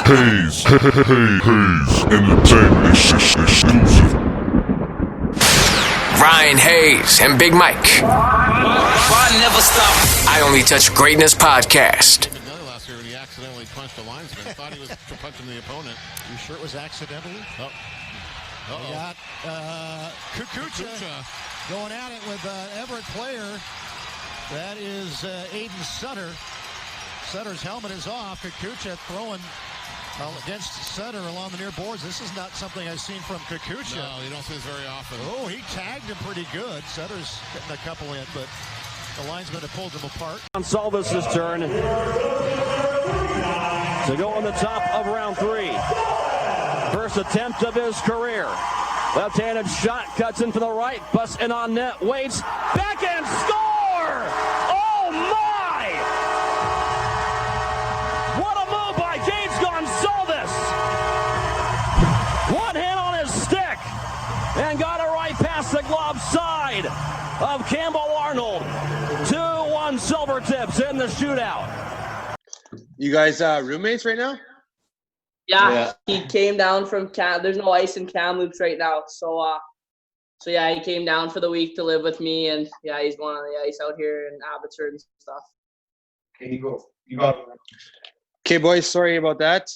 Hayes Entertainment exclusive. Ryan Hayes and Big Mike. Never stop. I Only Touch Greatness podcast. Last year when he accidentally punched a linesman. Thought he was punching the opponent. You sure it was accidentally? Oh. We got Kukucha going at it with Everett player. That is Aiden Sutter. Sutter's helmet is off. Kukucha throwing against Sutter along the near boards. This is not something I've seen from Kukucha. No, you don't see this very often. Oh, he tagged him pretty good. Sutter's getting a couple in, but the linesman have pulled him apart. Goncalves' turn to go on the top of round 3. First attempt of his career. Left-handed shot, cuts in for the right, busts in on net, waits, backhand score! Oh my! What a move by Gage Goncalves! One hand on his stick, and got it right past the glove side of Campbell Arnold. 2-1 Silvertips in the shootout. You guys roommates right now? Yeah, he came down from there's no ice in Kamloops right now, so yeah, he came down for the week to live with me, and yeah, he's going on the ice out here in Abbotsford and stuff. Okay, you go. Okay, boys, sorry about that.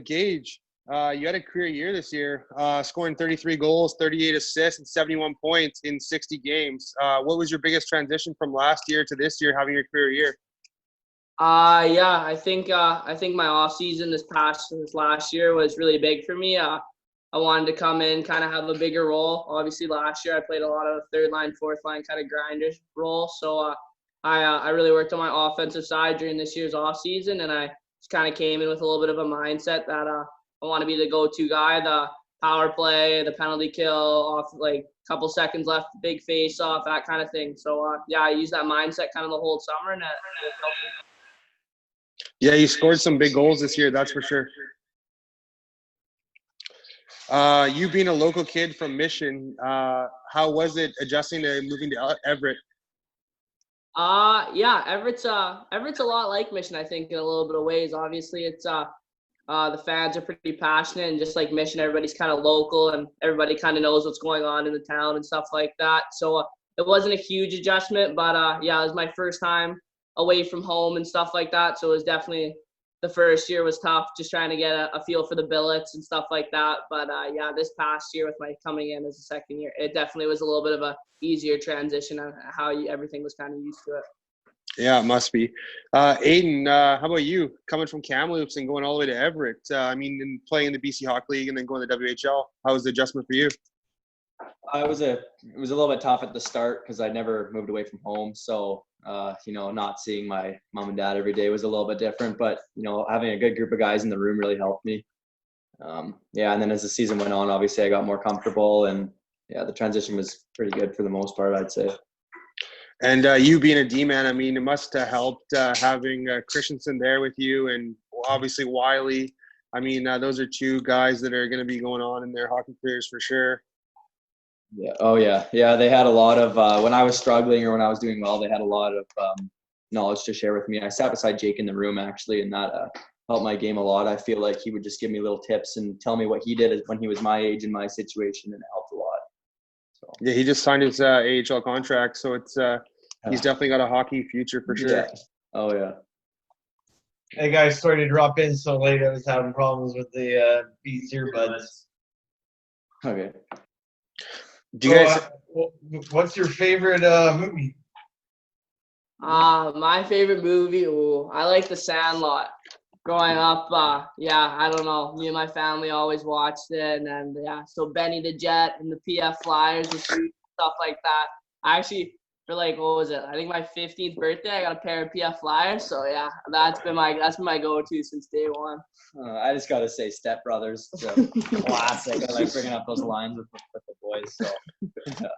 Gage, you had a career year this year, scoring 33 goals, 38 assists, and 71 points in 60 games. What was your biggest transition from last year to this year, having your career year? Yeah, I think my off season this last year was really big for me. I wanted to come in, kind of have a bigger role. Obviously, last year I played a lot of third line, fourth line, kind of grinder role. So I really worked on my offensive side during this year's off season, and I just kind of came in with a little bit of a mindset that I want to be the go-to guy, the power play, the penalty kill, off like a couple seconds left, big face off, that kind of thing. So yeah, I used that mindset kind of the whole summer, and it helped me. Yeah, you scored some big goals this year, that's for sure. You being a local kid from Mission, how was it adjusting to moving to Everett? Yeah, Everett's a lot like Mission, I think, in a little bit of ways. Obviously, it's the fans are pretty passionate, and just like Mission, everybody's kind of local, and everybody kind of knows what's going on in the town and stuff like that. So it wasn't a huge adjustment, but yeah, it was my first time away from home and stuff like that. So it was definitely, the first year was tough, just trying to get a feel for the billets and stuff like that. But yeah, this past year with my coming in as a second year, it definitely was a little bit of a easier transition on how everything was kind of used to it. Yeah, it must be. Aiden, how about you coming from Kamloops and going all the way to Everett? I mean, and playing in the BC Hockey League and then going to the WHL. How was the adjustment for you? It was a little bit tough at the start because I never moved away from home. So, not seeing my mom and dad every day was a little bit different, but, having a good group of guys in the room really helped me. And then as the season went on, obviously I got more comfortable, and yeah, the transition was pretty good for the most part, I'd say. And you being a D-man, I mean, it must have helped having Christensen there with you, and obviously Wiley. I mean, those are two guys that are going to be going on in their hockey careers for sure. Yeah. Oh, yeah. Yeah, they had a lot of when I was struggling or when I was doing well, they had a lot of knowledge to share with me. I sat beside Jake in the room, actually, and that helped my game a lot. I feel like he would just give me little tips and tell me what he did when he was my age in my situation, and it helped a lot. So. Yeah, he just signed his AHL contract, so it's he's definitely got a hockey future for sure. Yeah. Oh, yeah. Hey, guys, sorry to drop in so late. I was having problems with the Beats earbuds. Okay. Do you guys? What's your favorite movie? My favorite movie, I like The Sandlot. Growing up, yeah, I don't know. Me and my family always watched it, and yeah, so Benny the Jet and the PF Flyers and stuff like that. I actually, for like, what was it? I think my 15th birthday, I got a pair of PF Flyers. So yeah, that's been my go-to since day one. I just gotta say, Step Brothers, classic. I like bringing up those lines with the boys. So. Yeah.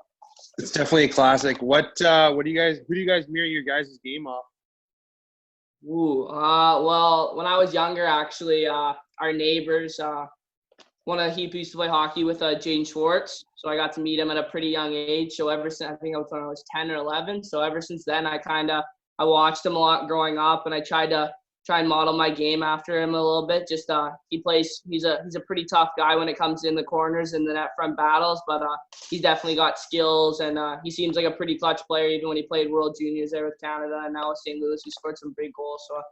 It's definitely a classic. Who do you guys mirror your guys' game off? Well, when I was younger, actually, our neighbors, he used to play hockey with Jane Schwartz. So I got to meet him at a pretty young age. So ever since, I think I was when I was 10 or 11. So ever since then, I watched him a lot growing up, and I tried to model my game after him a little bit. Just he's a pretty tough guy when it comes in the corners and the net front battles, but he's definitely got skills, and he seems like a pretty clutch player even when he played World Juniors there with Canada, and now with St. Louis he scored some big goals. So I'm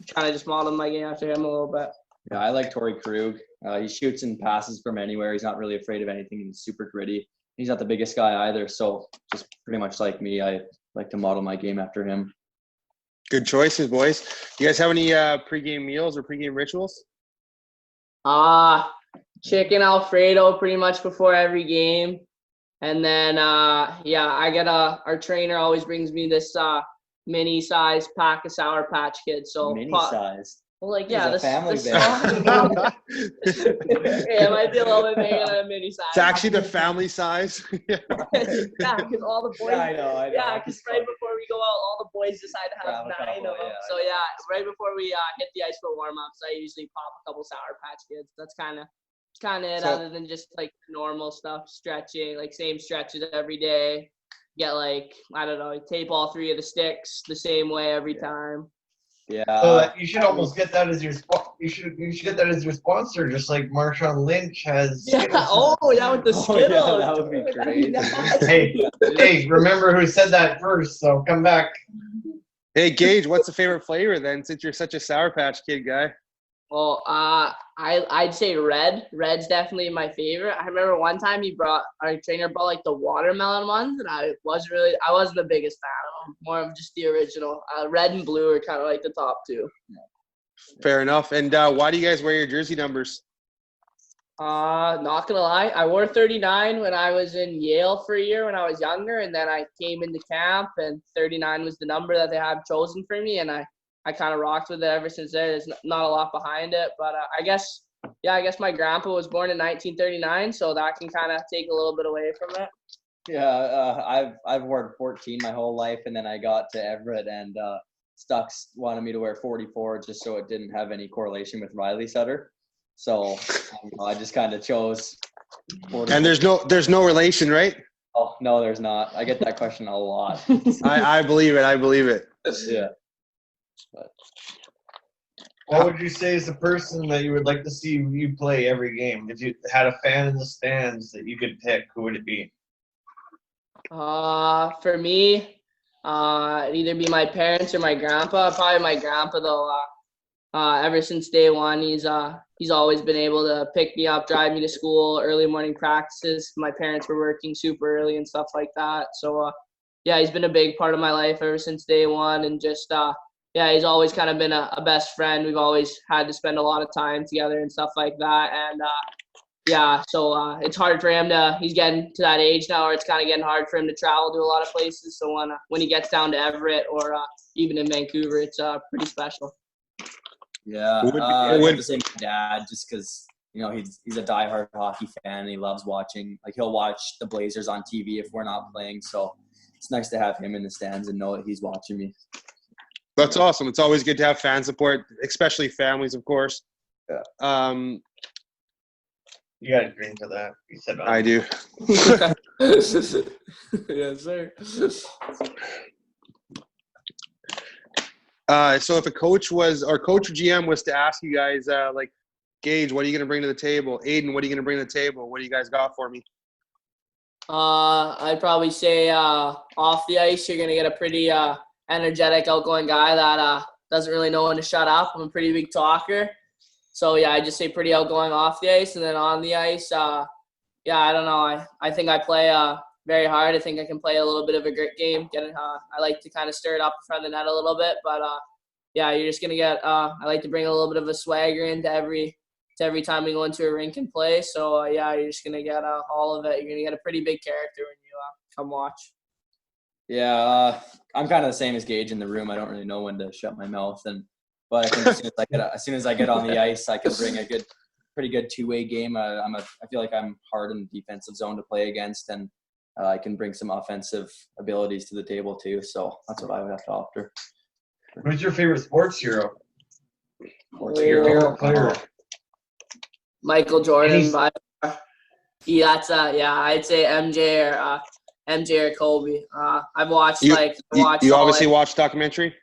trying to just model my game after him a little bit. Yeah, I like Torrey Krug. He shoots and passes from anywhere. He's not really afraid of anything. He's super gritty. He's not the biggest guy either, so just pretty much like me, I like to model my game after him. Good choices, boys. You guys have any pregame meals or pregame rituals? Chicken Alfredo pretty much before every game. And then, I get our trainer always brings me this mini size pack of Sour Patch Kids. So Mini size. Well, like, yeah, the family yeah, it might be a little bit bigger than a mini size. It's actually the family size. Yeah, because all the boys. Yeah, I know. Yeah, because right before we go out, all the boys decide to have 9 of them. So yeah, right before we hit the ice for warm-ups, I usually pop a couple Sour Patch Kids. That's kind of it. So, other than just like normal stuff, stretching, like same stretches every day. Get like, I don't know, tape all 3 of the sticks the same way every time. Yeah. So you should almost get that as your you should get that as your sponsor, just like Marshawn Lynch has. Yeah. Oh yeah, with the Skittles. Yeah, that would be great. Hey, remember who said that first? So come back. Hey Gage, what's the favorite flavor then? Since you're such a Sour Patch Kid guy. Well, I'd say red. Red's definitely my favorite. I remember one time our trainer brought like the watermelon ones, and I wasn't the biggest fan of them. More of just the original. Red and blue are kind of like the top 2. Fair enough. And why do you guys wear your jersey numbers? Not gonna lie, I wore 39 when I was in Yale for a year when I was younger, and then I came into camp, and 39 was the number that they had chosen for me, and I kind of rocked with it ever since then. There's not a lot behind it, but I guess my grandpa was born in 1939, so that can kind of take a little bit away from it. Yeah, I've worn 14 my whole life, and then I got to Everett, and Stucks wanted me to wear 44 just so it didn't have any correlation with Riley Sutter. So I just kind of chose 44. And there's no relation, right? Oh no, there's not. I get that question a lot. I believe it. Yeah. But what would you say is the person that you would like to see you play every game? If you had a fan in the stands that you could pick, who would it be? For me, it'd either be my parents or my grandpa. Probably my grandpa though. Ever since day one, he's always been able to pick me up, drive me to school, early morning practices. My parents were working super early and stuff like that. So he's been a big part of my life ever since day one, and just he's always kind of been a best friend. We've always had to spend a lot of time together and stuff like that. And so it's hard for him he's getting to that age now where it's kind of getting hard for him to travel to a lot of places. So when he gets down to Everett or even in Vancouver, it's pretty special. Yeah, I would say my dad, just because he's a diehard hockey fan and he loves watching. Like he'll watch the Blazers on TV if we're not playing. So it's nice to have him in the stands and know that he's watching me. That's awesome. It's always good to have fan support, especially families, of course. Yeah. You got to drink for that. You said I do. Yes, sir. So if a coach or GM was to ask you guys, like, Gage, what are you going to bring to the table? Aiden, what are you going to bring to the table? What do you guys got for me? I'd probably say off the ice, you're going to get a pretty energetic, outgoing guy that doesn't really know when to shut up. I'm a pretty big talker. So, I just say pretty outgoing off the ice. And then on the ice, I don't know. I think I play very hard. I think I can play a little bit of a grit game. I like to kind of stir it up in front of the net a little bit. But, you're just going to get I like to bring a little bit of a swagger into every time we go into a rink and play. So, you're just going to get all of it. You're going to get a pretty big character when you come watch. Yeah, I'm kind of the same as Gage in the room. I don't really know when to shut my mouth, but I think as soon as I get on the ice, I can bring a pretty good two-way game. I feel like I'm hard in the defensive zone to play against, and I can bring some offensive abilities to the table too. So that's what I would have to offer. Who's your favorite sports hero? Sports hero. Player. Michael Jordan. That's I'd say MJ or Kobe. I've watched You all, obviously watched documentary.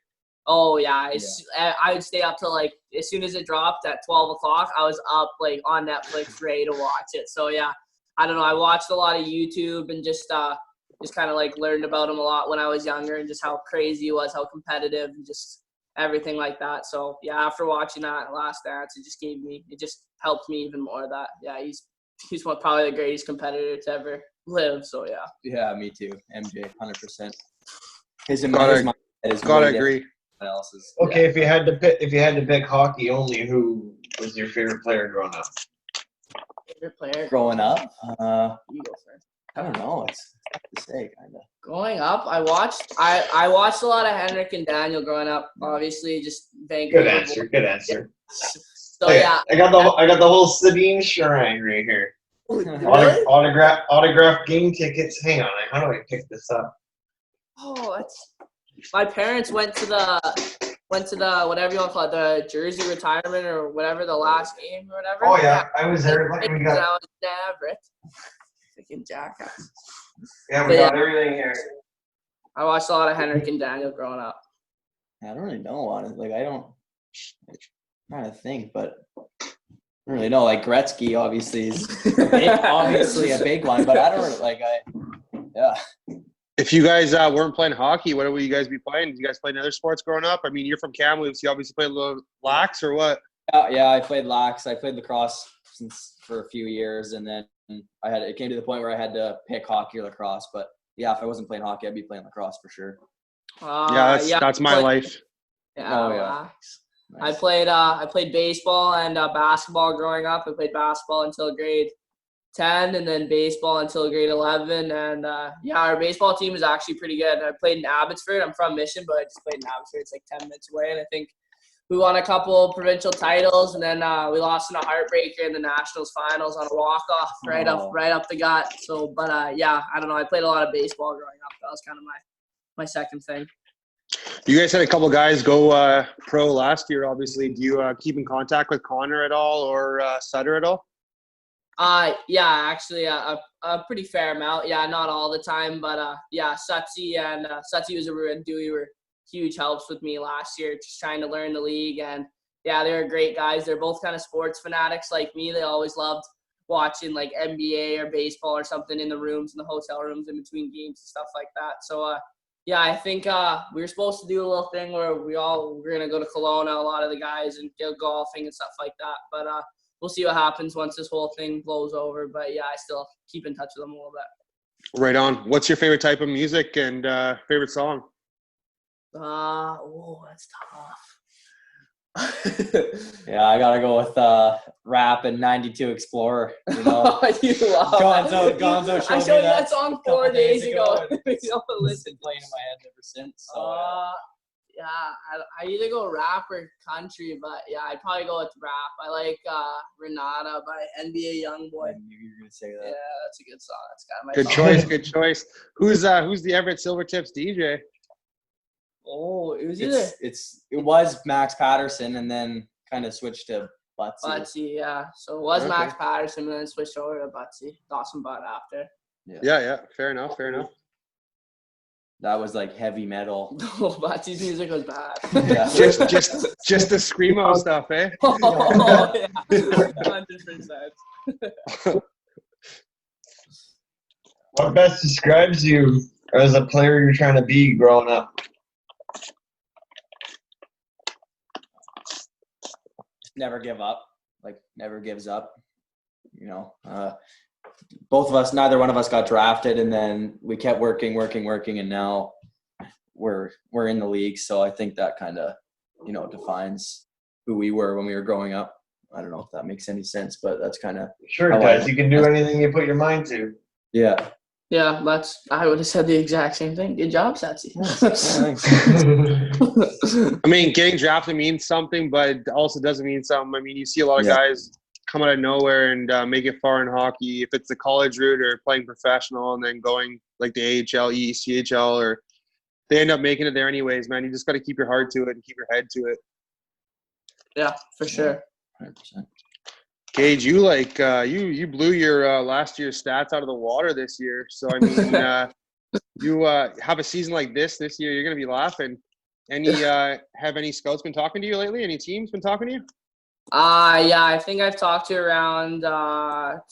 Oh yeah, I would stay up till like as soon as it dropped at 12 o'clock. I was up like on Netflix ready to watch it. So yeah, I don't know. I watched a lot of YouTube and just kind of like learned about him a lot when I was younger and just how crazy he was, how competitive, and just everything like that. So yeah, after watching that Last Dance, it just helped me even more. That he's probably the greatest competitor to ever live. So yeah. Yeah, me too. MJ, 100%. Gotta agree. Else's. Okay, if you had to pick hockey only, who was your favorite player growing up? Favorite player Growing up, you go first. I don't know. It's tough to say, kind of. Growing up, I watched a lot of Henrik and Daniel growing up. Obviously, just Vancouver. Good answer. So okay, yeah, I got the whole Sabine shrine right here. Really? Autograph game tickets. Hang on, how do I pick this up? Oh, my parents went to the whatever you want to call it, the jersey retirement or whatever, the last game or whatever. Oh yeah, I was there. I was in Everett. Freaking jackass. Yeah, we got everything here. I watched a lot of Henrik and Daniel growing up. I don't really know on it. Like I'm trying to think, but I don't really know. Like Gretzky obviously is a big one, but I don't yeah. If you guys weren't playing hockey, what would you guys be playing? Did you guys play other sports growing up? I mean, you're from Kamloops. You obviously played a little lax or what? Yeah, I played lax. I played lacrosse for a few years, and then it came to the point where I had to pick hockey or lacrosse. But yeah, if I wasn't playing hockey, I'd be playing lacrosse for sure. That's my life. Yeah, oh yeah. Nice. I played baseball and basketball growing up. I played basketball until grade 10 and then baseball until grade 11. And our baseball team is actually pretty good. I played in Abbotsford. I'm from Mission, but I just played in Abbotsford. It's like 10 minutes away. And I think we won a couple provincial titles, and then we lost in a heartbreaker in the Nationals finals on a walk-off right up the gut. So, but I don't know. I played a lot of baseball growing up. That was kind of my second thing. You guys had a couple guys go pro last year, obviously. Do you keep in contact with Connor at all or Sutter at all? Actually, a pretty fair amount. Yeah, not all the time, but Sutsy and Sutsy and Dewey were huge helps with me last year, just trying to learn the league. And yeah, they're great guys. They're both kind of sports fanatics like me. They always loved watching like NBA or baseball or something in the hotel rooms in between games and stuff like that. So I think we were supposed to do a little thing where we're gonna go to Kelowna, a lot of the guys, and go golfing and stuff like that. But we'll see what happens once this whole thing blows over. But yeah, I still keep in touch with them a little bit. Right on. What's your favorite type of music and favorite song? That's tough. Yeah, I gotta go with rap and 92 Explorer. You know, Gonzo I showed you that song 4 days ago. It's been playing in my head ever since. So, I either go rap or country, but yeah, I'd probably go with rap. I like Renata by NBA Youngboy. You're gonna say that? Yeah, that's a good song. That's kind of my Good choice. Good choice. Who's the Everett Silvertips DJ? Oh, it was it was Max Patterson, and then kind of switched to Butsy. Butsy, yeah. So it was Max Patterson, and then switched over to Butsy. Dawson Butt after. Yeah. Fair enough. That was like heavy metal. Oh, Butsy's music was bad. Yeah. just the screamo stuff, eh? Oh, yeah. 100%. What best describes you as a player you're trying to be growing up? Never give up. Like never gives up. You know, both of us, neither one of us got drafted, and then we kept working, and now we're in the league. So I think that kind of, defines who we were when we were growing up. I don't know if that makes any sense, but that's kind of sure it does. You can do anything you put your mind to. Yeah. Yeah, I would have said the exact same thing. Good job, Satsy. I mean, getting drafted means something, but it also doesn't mean something. I mean, you see a lot of guys come out of nowhere and make it far in hockey. If it's the college route or playing professional and then going like the AHL, ECHL, or they end up making it there anyways, man. You just got to keep your heart to it and keep your head to it. Yeah, for sure. 100%. Gage, you you blew your last year's stats out of the water this year. So I mean, you have a season like this year, you're gonna be laughing. Have any scouts been talking to you lately? Any teams been talking to you? Yeah, I think I've talked to around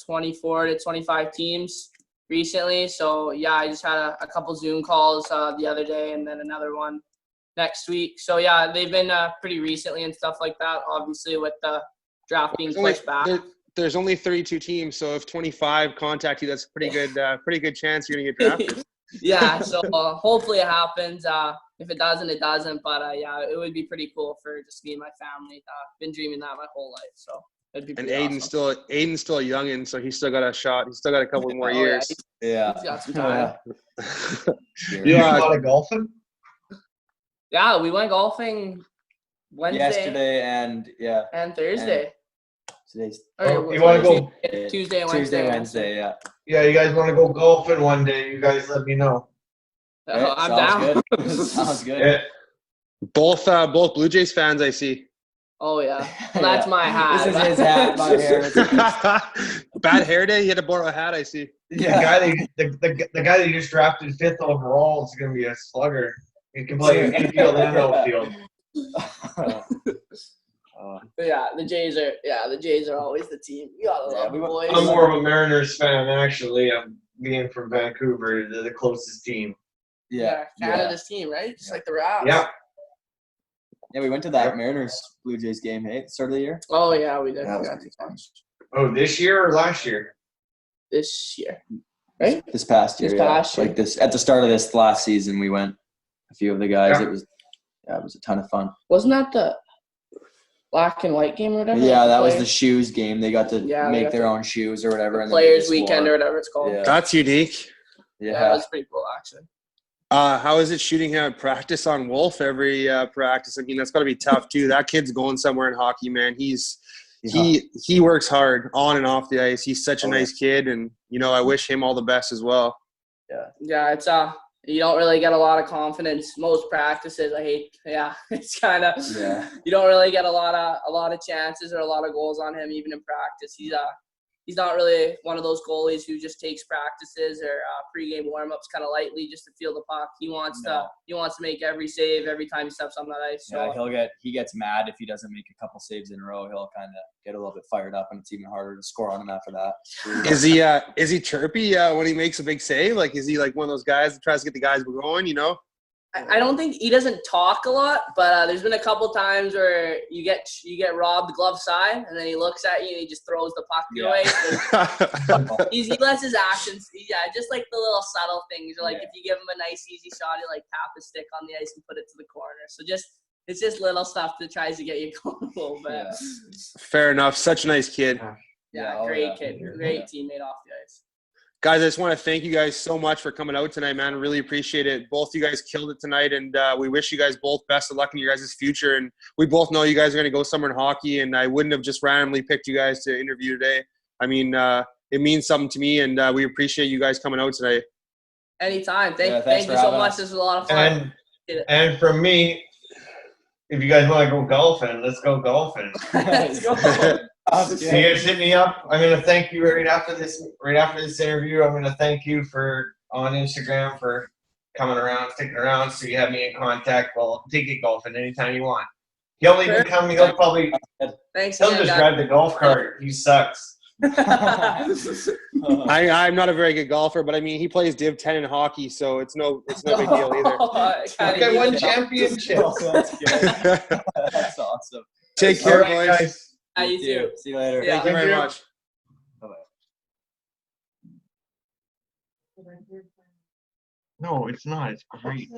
24 to 25 teams recently. So yeah, I just had a couple Zoom calls the other day, and then another one next week. So yeah, they've been pretty recently and stuff like that. Obviously, with the draft being pushed back. There's only 32 teams, so if 25 contact you, that's a pretty good chance you're gonna get drafted. Yeah, so hopefully it happens. If it doesn't, it doesn't. But yeah, it would be pretty cool for just me and my family. Been dreaming that my whole life, so it'd be pretty awesome. Aiden's still a youngin', so he's still got a shot. He's still got a couple more years. Yeah. He's got some time. You do a lot of golfing? Yeah, we went golfing Wednesday. Yesterday and Thursday. Today's. You want to go Tuesday and Wednesday? Tuesday, Wednesday, yeah. Yeah, you guys want to go golfing one day? You guys let me know. I'm down. Good. Sounds good. Yeah. Both Blue Jays fans, I see. Oh yeah, well, that's my hat. This is his hat. My hair. Bad hair day. He had to borrow a hat. I see. Yeah. The guy that you just drafted 5th overall is going to be a slugger. He can play infield and outfield. Yeah, the Jays are always the team. You gotta love the boys. I'm more of a Mariners fan, actually. I'm being from Vancouver, the closest team. Yeah, Canada's team, right? Just like the Raps. Yeah. Yeah, we went to that Mariners Blue Jays game, hey, at the start of the year. Oh yeah, we did. Oh, this year or last year? This year, right? This past year. This past year. Like this at the start of this last season, we went. A few of the guys. Yeah. It was a ton of fun. Wasn't that the black and white game or whatever? Yeah, that was the shoes game. They got to make their own shoes or whatever. The Players Weekend or whatever it's called. Yeah. That's unique. Yeah, that was pretty cool actually. How is it shooting him at practice on Wolf every practice? I mean, that's got to be tough too. That kid's going somewhere in hockey, man. He works hard on and off the ice. He's such a nice kid, and I wish him all the best as well. Yeah, it's you don't really get a lot of confidence most practices. It's kind of you don't really get a lot of chances or a lot of goals on him even in practice. He's not really one of those goalies who just takes practices or pregame warm-ups kind of lightly just to feel the puck. He wants to make every save every time he steps on that ice. So. Yeah, he gets mad if he doesn't make a couple saves in a row. He'll kind of get a little bit fired up, and it's even harder to score on him after that. Is he chirpy when he makes a big save? Like, is he like one of those guys that tries to get the guys going? I don't think he doesn't talk a lot, but there's been a couple times where you get robbed the glove side, and then he looks at you and he just throws the puck away. He lets his actions, just like the little subtle things. Or like if you give him a nice easy shot, he like tap his stick on the ice and put it to the corner. So it's just little stuff that tries to get you going a little bit. Yeah. Fair enough. Such a nice kid. Yeah, great kid, great teammate off the ice. Guys, I just want to thank you guys so much for coming out tonight, man. I really appreciate it. Both you guys killed it tonight, and we wish you guys both best of luck in your guys' future. And we both know you guys are going to go somewhere in hockey, and I wouldn't have just randomly picked you guys to interview today. I mean, it means something to me, and we appreciate you guys coming out tonight. Anytime. Thank you so much. This was a lot of fun. And from me, if you guys want to go golfing, let's go golfing. Let's go. So you guys hit me up. I'm gonna thank you right after this interview. I'm gonna thank you on Instagram for coming around, sticking around, so you have me in contact. Well, take it golfing anytime you want. He'll even come. He'll probably. Thanks. He'll just drive the golf cart. He sucks. I'm not a very good golfer, but I mean, he plays Div 10 in hockey, so it's no big deal either. I won championships. That's good. That's awesome. Take care, boys. Guys. You too. See you later. Thank you very much. Bye-bye. No, it's not. It's great.